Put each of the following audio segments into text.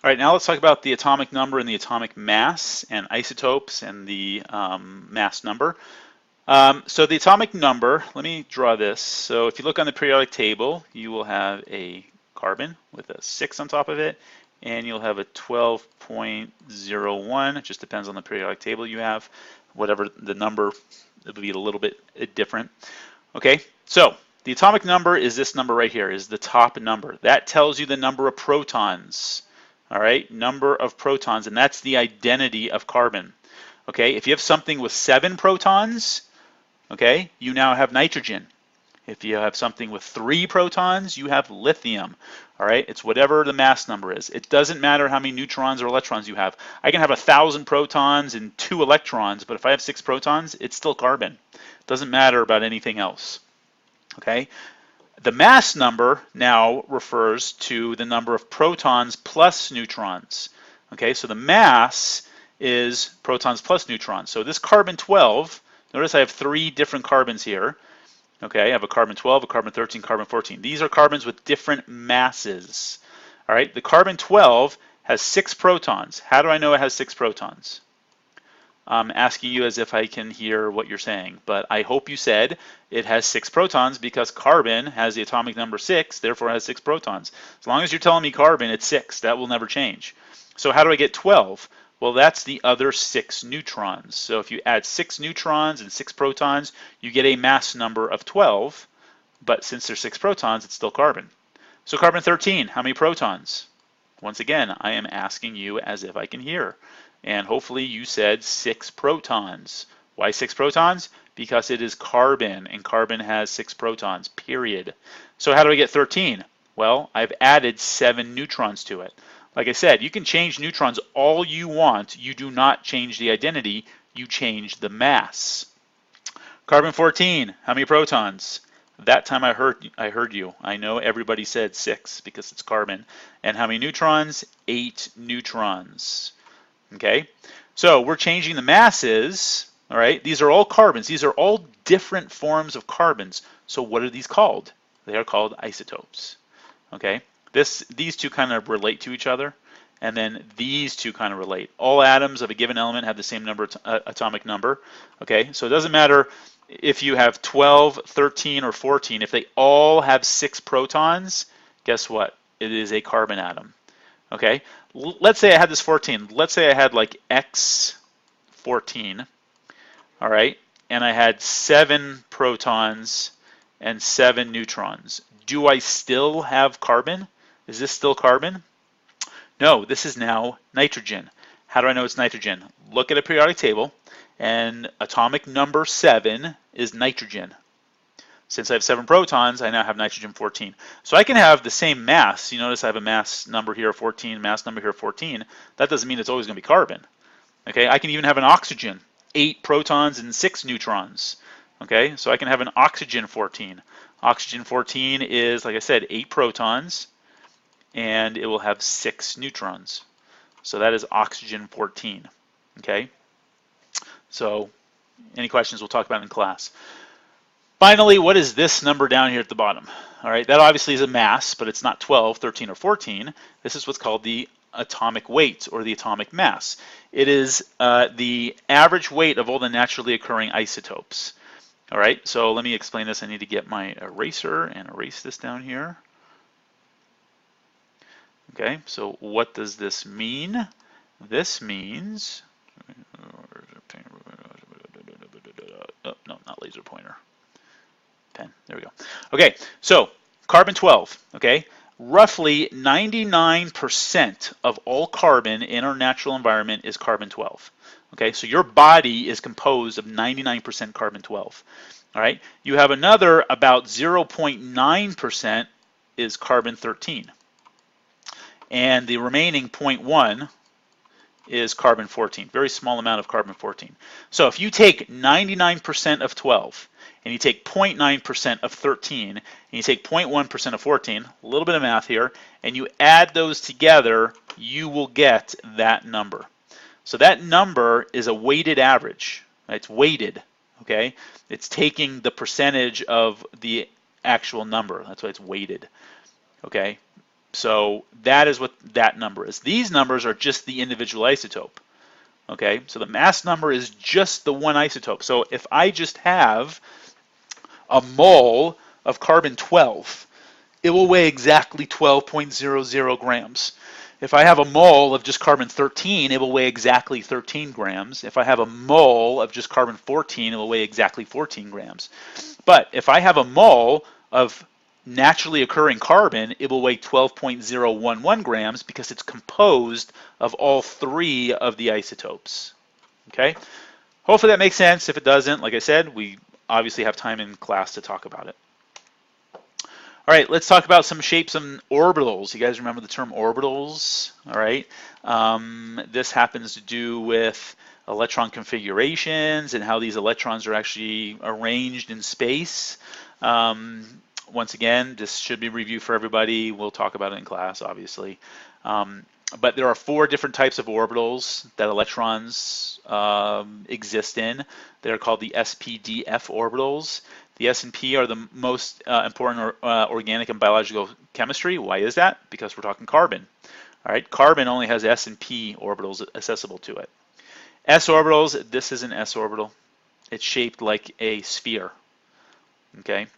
All right, now let's talk about the atomic number and the atomic mass and isotopes and the mass number. So the atomic number, let me draw this. So if you look on the periodic table, you will have a carbon with a 6 on top of it, and you'll have a 12.01. It just depends on the periodic table you have. Whatever the number, it'll be a little bit different. Okay, so the atomic number is this number right here, is the top number. That tells you the number of protons. All right, number of protons, and that's the identity of carbon. Okay, if you have something with 7 protons, okay, you now have nitrogen. If you have something with 3 protons, you have lithium. All right, it's whatever the mass number is. It doesn't matter how many neutrons or electrons you have. I can have 1,000 protons and 2 electrons, but if I have 6 protons, it's still carbon. It doesn't matter about anything else. Okay, the mass number now refers to the number of protons plus neutrons. Okay, so the mass is protons plus neutrons. So this carbon 12, notice I have 3 different carbons here. Okay, I have a carbon 12, a carbon 13, carbon 14. These are carbons with different masses. All right, the carbon 12 has 6 protons. How do I know it has 6 protons? I'm asking you as if I can hear what you're saying, but I hope you said it has 6 protons because carbon has the atomic number 6, therefore it has 6 protons. As long as you're telling me carbon, it's 6. That will never change. So how do I get 12? Well, that's the other 6 neutrons. So if you add 6 neutrons and 6 protons, you get a mass number of 12, but since there's 6 protons, it's still carbon. So carbon 13, how many protons? Once again, I am asking you as if I can hear. And hopefully you said 6 protons. Why 6 protons? Because it is carbon, and carbon has 6 protons, period. So how do I get 13? Well, I've added 7 neutrons to it. Like I said, you can change neutrons all you want. You do not change the identity, you change the mass. Carbon 14, how many protons? That time I heard you. I know everybody said 6 because it's carbon. And how many neutrons? 8 neutrons. Okay, so we're changing the masses. All right, these are all carbons. These are all different forms of carbons. So what are these called? They are called isotopes. Okay, these two kind of relate to each other, and then these two kind of relate. All atoms of a given element have the same atomic number. Okay, so it doesn't matter if you have 12, 13, or 14. If they all have 6 protons, guess what? It is a carbon atom. Okay, let's say I had this 14. Let's say I had like X14, all right, and I had 7 protons and 7 neutrons. Do I still have carbon? Is this still carbon? No, this is now nitrogen. How do I know it's nitrogen? Look at a periodic table, and atomic number 7 is nitrogen. Since I have 7 protons, I now have nitrogen 14. So I can have the same mass. You notice I have a mass number here 14, mass number here 14. That doesn't mean it's always going to be carbon. Okay, I can even have an oxygen, 8 protons and 6 neutrons. Okay, so I can have an oxygen 14. Oxygen 14 is, like I said, 8 protons, and it will have 6 neutrons. So that is oxygen 14. Okay, so any questions we'll talk about in class. Finally, what is this number down here at the bottom? All right, that obviously is a mass, but it's not 12, 13, or 14. This is what's called the atomic weight, or the atomic mass. It is the average weight of all the naturally occurring isotopes. All right, so let me explain this. I need to get my eraser and erase this down here. Okay, so what does this mean? This means, oh, no, not laser pointer. Pen, there we go. Okay, so carbon 12, okay? Roughly 99% of all carbon in our natural environment is carbon 12. Okay, so your body is composed of 99% carbon 12. All right, you have another about 0.9% is carbon 13. And the remaining 0.1 is carbon 14, very small amount of carbon 14. So if you take 99% of 12, and you take 0.9% of 13, and you take 0.1% of 14, a little bit of math here, and you add those together, you will get that number. So that number is a weighted average. It's weighted, okay? It's taking the percentage of the actual number. That's why it's weighted, okay? So that is what that number is. These numbers are just the individual isotope. Okay, so the mass number is just the one isotope. So if I just have a mole of carbon-12, it will weigh exactly 12.00 grams. If I have a mole of just carbon-13, it will weigh exactly 13 grams. If I have a mole of just carbon-14, it will weigh exactly 14 grams. But if I have a mole of naturally occurring carbon, it will weigh 12.011 grams because it's composed of all three of the isotopes. Okay? Hopefully that makes sense. If it doesn't, like I said, we obviously have time in class to talk about it. All right, let's talk about some shapes and orbitals. You guys remember the term orbitals? All right. This happens to do with electron configurations and how these electrons are actually arranged in space. Once again, this should be reviewed for everybody. We'll talk about it in class, obviously. But there are 4 different types of orbitals that electrons exist in. They're called the s,p,d,f orbitals. The S and P are the most important organic and biological chemistry. Why is that? Because we're talking carbon. All right, carbon only has S and P orbitals accessible to it. S orbitals, this is an S orbital. It's shaped like a sphere, okay,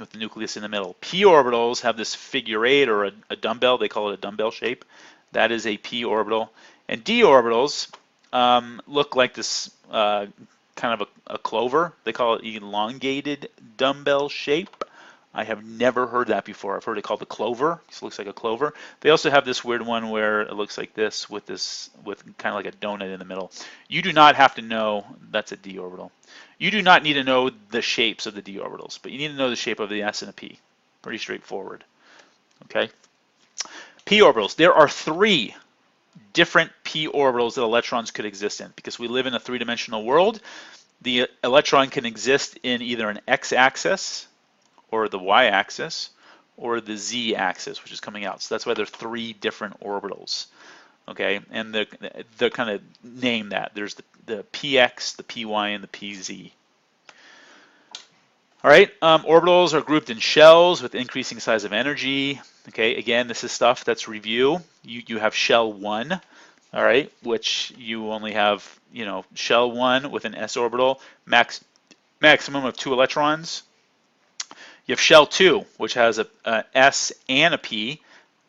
with the nucleus in the middle. P orbitals have this figure 8 or a dumbbell. They call it a dumbbell shape. That is a P orbital. And D orbitals look like this kind of a clover. They call it elongated dumbbell shape. I have never heard that before. I've heard it called the clover. This looks like a clover. They also have this weird one where it looks like this with kind of like a donut in the middle. You do not have to know that's a d orbital. You do not need to know the shapes of the d orbitals, but you need to know the shape of the s and a p. Pretty straightforward. Okay. P orbitals. There are 3 different p orbitals that electrons could exist in. Because we live in a 3-dimensional world, the electron can exist in either an x-axis or the y-axis or the z-axis, which is coming out. So that's why there are 3 different orbitals. Okay, and they're kind of named that. There's the px, the py, and the pz. All right, orbitals are grouped in shells with increasing size of energy. Okay, again, this is stuff that's review. You have shell 1, all right, which you only have, shell 1 with an s orbital, maximum of 2 electrons. You have shell 2, which has a s and a p.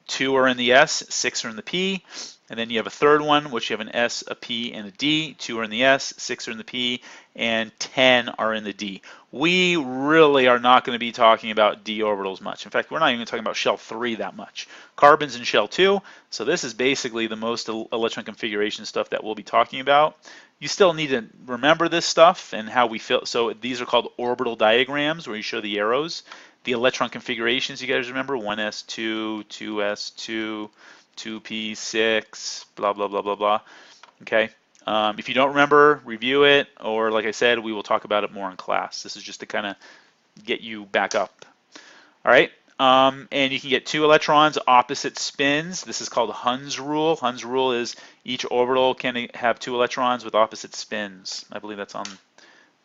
2 are in the s, 6 are in the p. And then you have a third one, which you have an S, a P, and a D. 2 are in the S, 6 are in the P, and 10 are in the D. We really are not going to be talking about D orbitals much. In fact, we're not even talking about shell 3 that much. Carbon's in shell 2, so this is basically the most electron configuration stuff that we'll be talking about. You still need to remember this stuff and how we feel. So these are called orbital diagrams, where you show the arrows. The electron configurations, you guys remember, 1s2, 2s2, 2p6, blah, blah, blah, blah, blah. Okay. If you don't remember, review it, or like I said, we will talk about it more in class. This is just to kind of get you back up. All right. And you can get 2 electrons, opposite spins. This is called Hund's rule. Hund's rule is each orbital can have 2 electrons with opposite spins. I believe that's on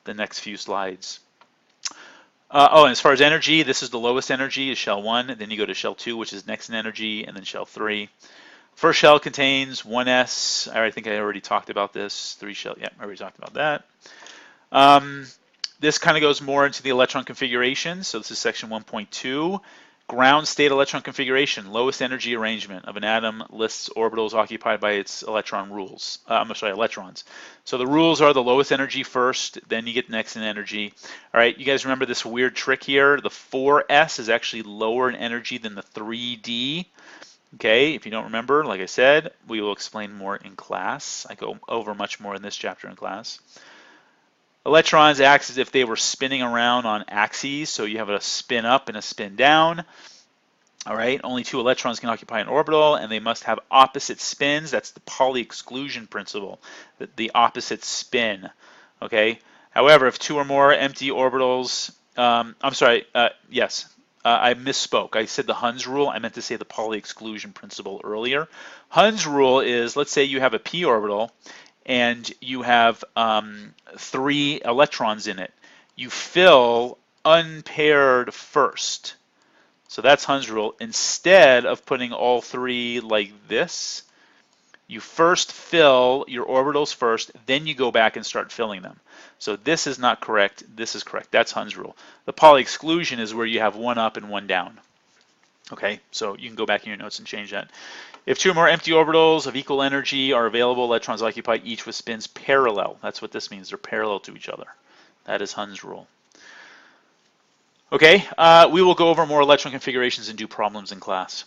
the next few slides. And as far as energy, this is the lowest energy, is shell 1. Then you go to shell 2, which is next in energy, and then shell 3. First shell contains 1s. I think I already talked about this. 3 shell, yeah, I already talked about that. This kind of goes more into the electron configuration. So this is section 1.2. Ground state electron configuration, lowest energy arrangement of an atom, lists orbitals occupied by its electrons. So the rules are the lowest energy first, then you get next in energy. All right, you guys remember this weird trick here? The 4s is actually lower in energy than the 3d. Okay, if you don't remember, like I said, we will explain more in class. I go over much more in this chapter in class. Electrons act as if they were spinning around on axes, so you have a spin up and a spin down. All right, only 2 electrons can occupy an orbital, and they must have opposite spins. That's the Pauli exclusion principle, the opposite spin. Okay. However, if 2 or more empty orbitals, I misspoke. I said the Hund's rule. I meant to say the Pauli exclusion principle earlier. Hund's rule is, let's say you have a p orbital, and you have 3 electrons in it. You fill unpaired first. So that's Hund's rule. Instead of putting all three like this, you first fill your orbitals first, then you go back and start filling them. So this is not correct, this is correct. That's Hund's rule. The Pauli exclusion is where you have one up and one down. Okay, so you can go back in your notes and change that. If two or more empty orbitals of equal energy are available, electrons occupy each with spins parallel. That's what this means, they're parallel to each other. That is Hund's rule. Okay, we will go over more electron configurations and do problems in class.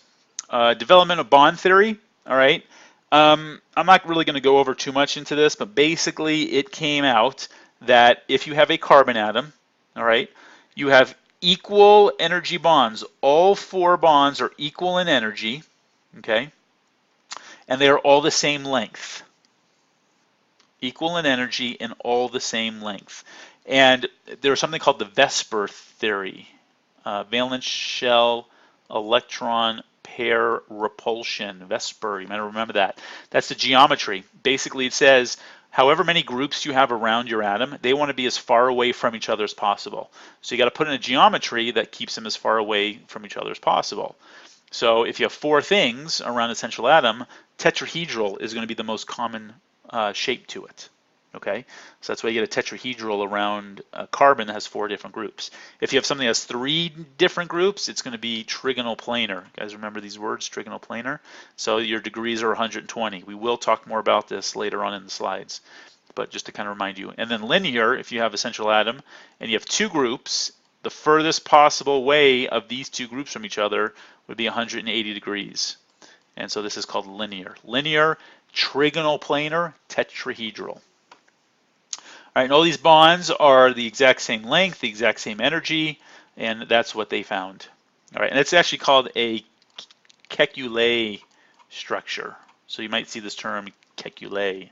Development of bond theory, all right. I'm not really going to go over too much into this, but basically it came out that if you have a carbon atom, all right, you have equal energy bonds. All four bonds are equal in energy, okay, and they are all the same length. Equal in energy and all the same length. And there's something called the VSEPR theory, valence shell electron pair repulsion, VSEPR, you might remember that. That's the geometry. Basically it says however many groups you have around your atom, they want to be as far away from each other as possible. So you got to put in a geometry that keeps them as far away from each other as possible. So if you have four things around a central atom, tetrahedral is going to be the most common shape to it. Okay, so that's why you get a tetrahedral around a carbon that has four different groups. If you have something that has three different groups, it's going to be trigonal planar. You guys remember these words, trigonal planar? So your degrees are 120. We will talk more about this later on in the slides, but just to kind of remind you. And then linear, if you have a central atom and you have two groups, the furthest possible way of these two groups from each other would be 180 degrees. And so this is called linear. Linear, trigonal planar, tetrahedral. All right, and all these bonds are the exact same length, the exact same energy, and that's what they found. All right, and it's actually called a Kekulé structure. So you might see this term, Kekulé.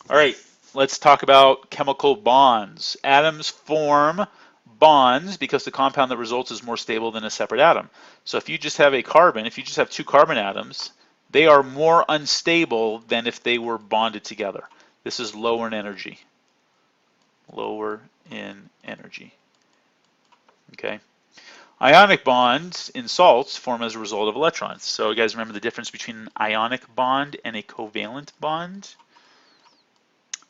All right, let's talk about chemical bonds. Atoms form bonds because the compound that results is more stable than a separate atom. So if you just have a carbon, if you just have two carbon atoms, they are more unstable than if they were bonded together. This is lower in energy. Lower in energy. Okay. Ionic bonds in salts form as a result of electrons. So you guys remember the difference between an ionic bond and a covalent bond?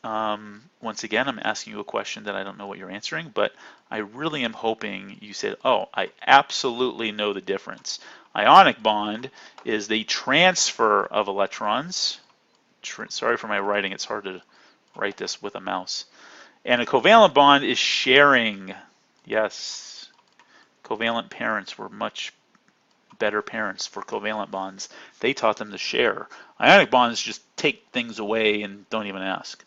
Once again, I'm asking you a question that I don't know what you're answering, but I really am hoping you said, oh, I absolutely know the difference. Ionic bond is the transfer of electrons. Sorry for my writing, it's hard to write this with a mouse. And a covalent bond is sharing. Yes, covalent parents were much better parents for covalent bonds. They taught them to share. Ionic bonds just take things away and don't even ask.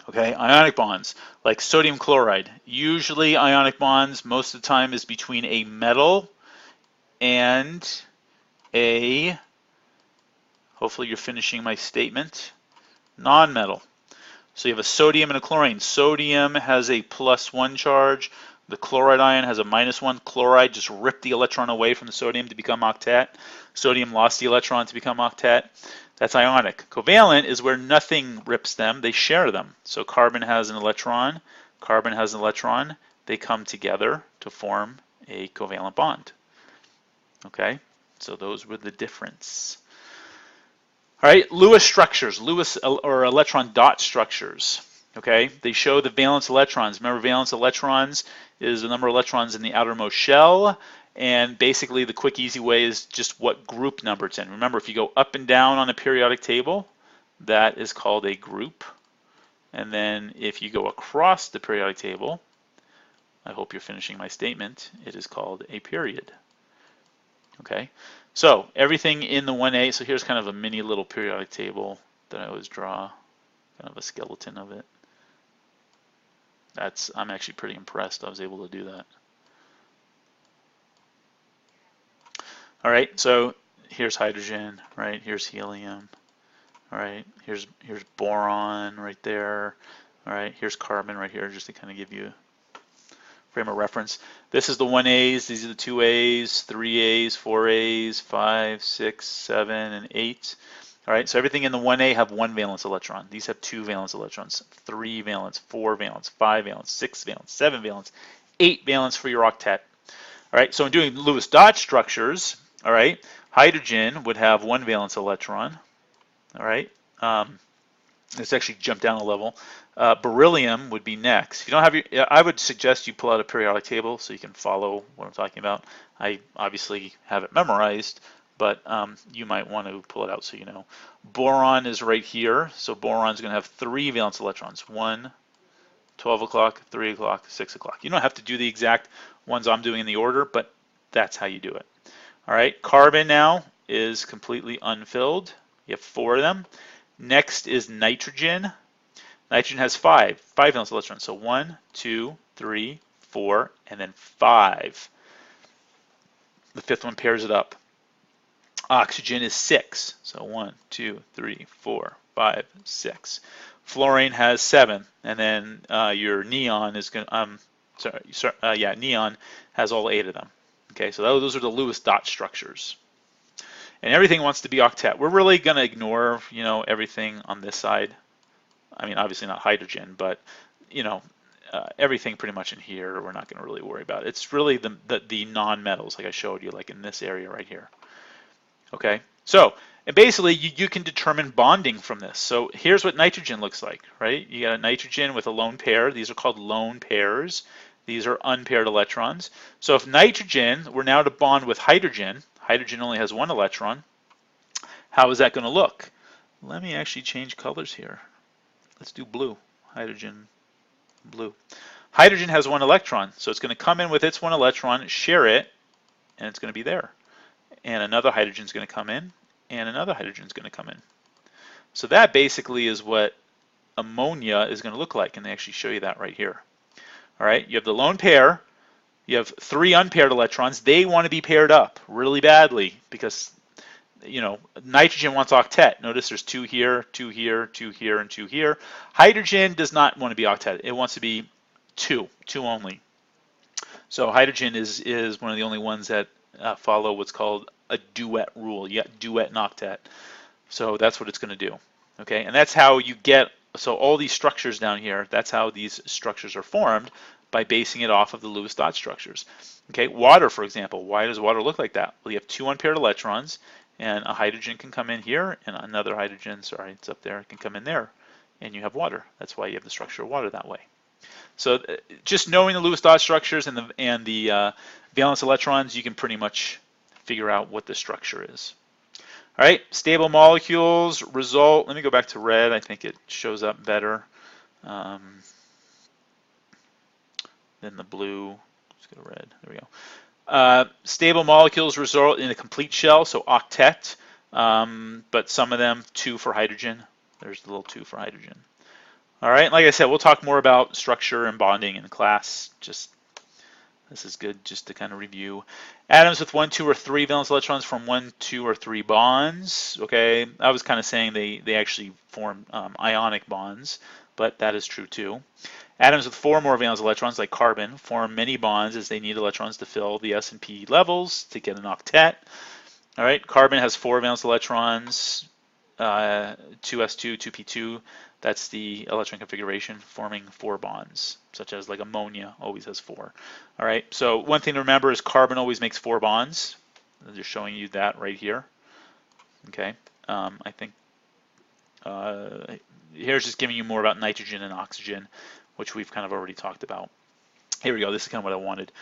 Okay, ionic bonds, like sodium chloride. Usually ionic bonds, most of the time, is between a metal and a, hopefully you're finishing my statement, non-metal. So you have a sodium and a chlorine. Sodium has a +1 charge. The chloride ion has a -1. Chloride just ripped the electron away from the sodium to become octet. Sodium lost the electron to become octet. That's ionic. Covalent is where nothing rips them. They share them. So carbon has an electron. Carbon has an electron. They come together to form a covalent bond. Okay, so those were the difference. All right, Lewis structures, Lewis or electron dot structures. Okay, they show the valence electrons. Remember, valence electrons is the number of electrons in the outermost shell, and basically the quick, easy way is just what group number it's in. Remember, if you go up and down on a periodic table, that is called a group. And then if you go across the periodic table, I hope you're finishing my statement, it is called a period. Okay, so everything in the 1A, so here's kind of a mini little periodic table that I always draw, kind of a skeleton of it. I'm actually pretty impressed I was able to do that. All right, so here's hydrogen, right? Here's helium, all right? Here's boron right there, all right? Here's carbon right here, just to kind of give you a frame of reference. This is the 1As, these are the 2As, 3As, 4As, 5, 6, 7, and 8. All right, so everything in the 1A have one valence electron. These have two valence electrons, 3 valence, 4 valence, 5 valence, 6 valence, 7 valence, 8 valence for your octet. All right, so in doing Lewis dot structures, all right, hydrogen would have one valence electron. All right, let's actually jump down a level. Beryllium would be next. If you don't have your, I would suggest you pull out a periodic table so you can follow what I'm talking about. I obviously have it memorized, but you might want to pull it out so you know. Boron is right here, so boron is going to have 3 valence electrons. 1, 12 o'clock, 3 o'clock, 6 o'clock. You don't have to do the exact ones I'm doing in the order, but that's how you do it. All right, carbon now is completely unfilled. You have 4 of them. Next is nitrogen. Nitrogen has 5 valence electrons. So 1, 2, 3, 4, and then 5. The 5th one pairs it up. Oxygen is 6. So 1, 2, 3, 4, 5, 6. Fluorine has 7, and then your neon is going. Neon has all 8 of them. Okay, so those are the Lewis dot structures. And everything wants to be octet. We're really going to ignore, everything on this side. I mean, obviously not hydrogen, but everything pretty much in here we're not going to really worry about. It's really the non-metals, like I showed you, like in this area right here. Okay, so and basically you can determine bonding from this. So here's what nitrogen looks like, right? You got a nitrogen with a lone pair. These are called lone pairs. These are unpaired electrons. So if nitrogen were now to bond with hydrogen, hydrogen only has 1 electron. How is that going to look? Let me actually change colors here. Let's do blue. Hydrogen, blue. Hydrogen has 1 electron, so it's going to come in with its 1 electron, share it, and it's going to be there. And another hydrogen is going to come in, and another hydrogen is going to come in. So that basically is what ammonia is going to look like, and they actually show you that right here. All right, you have the lone pair, you have 3 unpaired electrons. They want to be paired up really badly because, nitrogen wants octet. Notice there's 2 here, 2 here, 2 here, and 2 here. Hydrogen does not want to be octet. It wants to be 2 only. So hydrogen is one of the only ones that follow what's called a duet rule. You got duet and octet. So that's what it's going to do. Okay, and that's how you get, so all these structures down here, that's how these structures are formed, by basing it off of the Lewis dot structures. Okay, water, for example. Why does water look like that? Well, you have 2 unpaired electrons, and a hydrogen can come in here, and another hydrogen, sorry, it's up there, can come in there, and you have water. That's why you have the structure of water that way. So just knowing the Lewis dot structures and the valence electrons, you can pretty much figure out what the structure is. All right, stable molecules result. Let me go back to red. I think it shows up better than the blue. Let's go to red. There we go. Stable molecules result in a complete shell, so octet, but some of them 2 for hydrogen. There's the little 2 for hydrogen. All right, like I said, we'll talk more about structure and bonding in class. This is good just to kind of review. Atoms with 1, 2, or 3 valence electrons form 1, 2, or 3 bonds. Okay, I was kind of saying they actually form ionic bonds, but that is true too. Atoms with 4 or more valence electrons, like carbon, form many bonds as they need electrons to fill the s and p levels to get an octet. All right, carbon has 4 valence electrons, 2s2, 2p2. That's the electron configuration, forming 4 bonds, such as like ammonia always has 4. All right, so one thing to remember is carbon always makes 4 bonds. I'm just showing you that right here. Okay, I think here's just giving you more about nitrogen and oxygen, which we've kind of already talked about. Here we go, this is kind of what I wanted.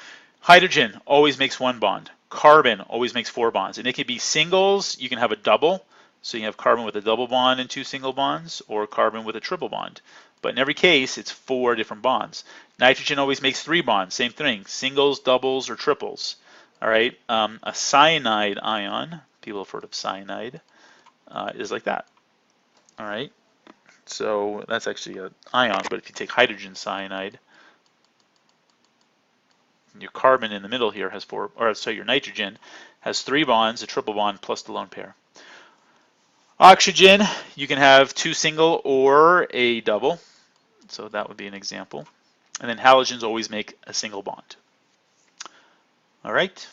Hydrogen always makes 1 bond. Carbon always makes 4 bonds, and it can be singles. You can have a double. So you have carbon with a double bond and 2 single bonds, or carbon with a triple bond. But in every case, it's 4 different bonds. Nitrogen always makes 3 bonds, same thing, singles, doubles, or triples. All right, a cyanide ion, people have heard of cyanide, is like that. All right, so that's actually an ion, but if you take hydrogen cyanide, your carbon in the middle here has 4, or so your nitrogen has 3 bonds, a triple bond, plus the lone pair. Oxygen, you can have 2 single or a double, so that would be an example. And then halogens always make a single bond. All right.